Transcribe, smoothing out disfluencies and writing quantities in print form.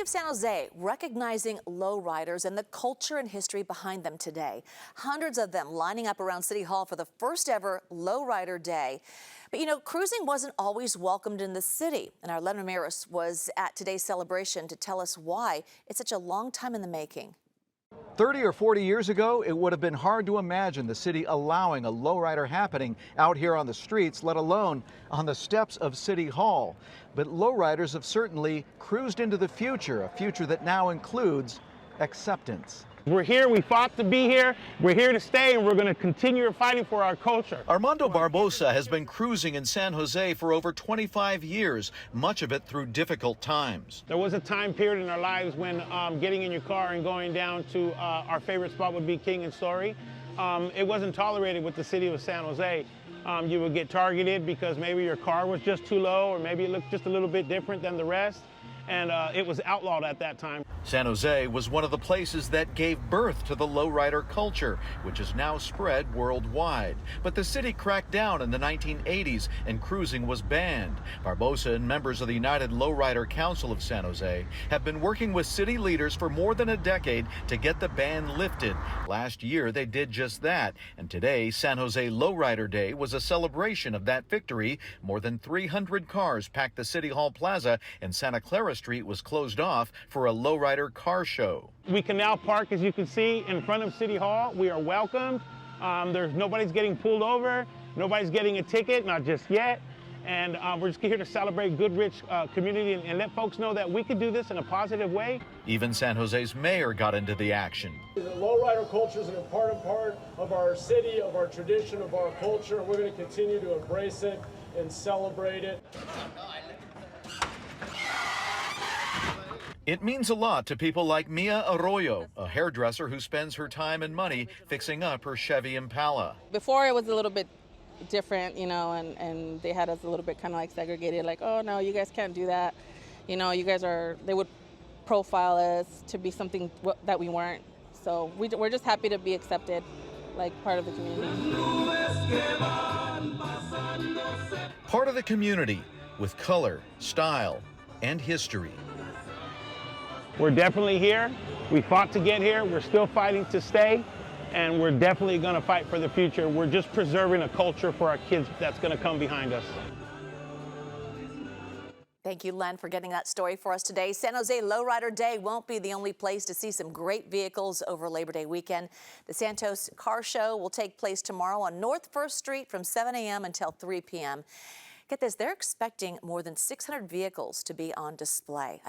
of San Jose recognizing lowriders and the culture and history behind them today. Hundreds of them lining up around City Hall for the first ever Lowrider Day. But you know, cruising wasn't always welcomed in the city, and our Len Ramirez was at today's celebration to tell us why it's such a long time in the making. 30 or 40 years ago, it would have been hard to imagine the city allowing a lowrider happening out here on the streets, let alone on the steps of City Hall. But lowriders have certainly cruised into the future, a future that now includes acceptance. We're here, we fought to be here, we're here to stay, and we're going to continue fighting for our culture. Armando Barbosa has been cruising in San Jose for over 25 years, much of it through difficult times. There was a time period in our lives when getting in your car and going down to our favorite spot would be King and Story. It wasn't tolerated with the city of San Jose. You would get targeted because maybe your car was just too low, or maybe it looked just a little bit different than the rest. And it was outlawed at that time. San Jose was one of the places that gave birth to the lowrider culture, which has now spread worldwide. But the city cracked down in the 1980s and cruising was banned. Barbosa and members of the United Lowrider Council of San Jose have been working with city leaders for more than a decade to get the ban lifted. Last year, they did just that. And today, San Jose Lowrider Day was a celebration of that victory. More than 300 cars packed the City Hall Plaza, and Santa Clara Street was closed off for a lowrider car show. We can now park, as you can see, in front of City Hall. We are welcomed. Nobody's getting pulled over. Nobody's getting a ticket, not just yet. And we're just here to celebrate Goodrich community and let folks know that we could do this in a positive way. Even San Jose's mayor got into the action. The lowrider culture is an important part of our city, of our tradition, of our culture, and we're going to continue to embrace it and celebrate it. It means a lot to people like Mia Arroyo, a hairdresser who spends her time and money fixing up her Chevy Impala. Before it was a little bit different, you know, and they had us a little bit kind of like segregated, like, oh no, you guys can't do that. You know, you guys they would profile us to be something that we weren't. So we're just happy to be accepted, like part of the community. Part of the community with color, style, and history. We're definitely here. We fought to get here. We're still fighting to stay. And we're definitely going to fight for the future. We're just preserving a culture for our kids that's going to come behind us. Thank you, Len, for getting that story for us today. San Jose Lowrider Day won't be the only place to see some great vehicles over Labor Day weekend. The Santos Car Show will take place tomorrow on North 1st Street from 7 a.m. until 3 p.m. Get this, they're expecting more than 600 vehicles to be on display.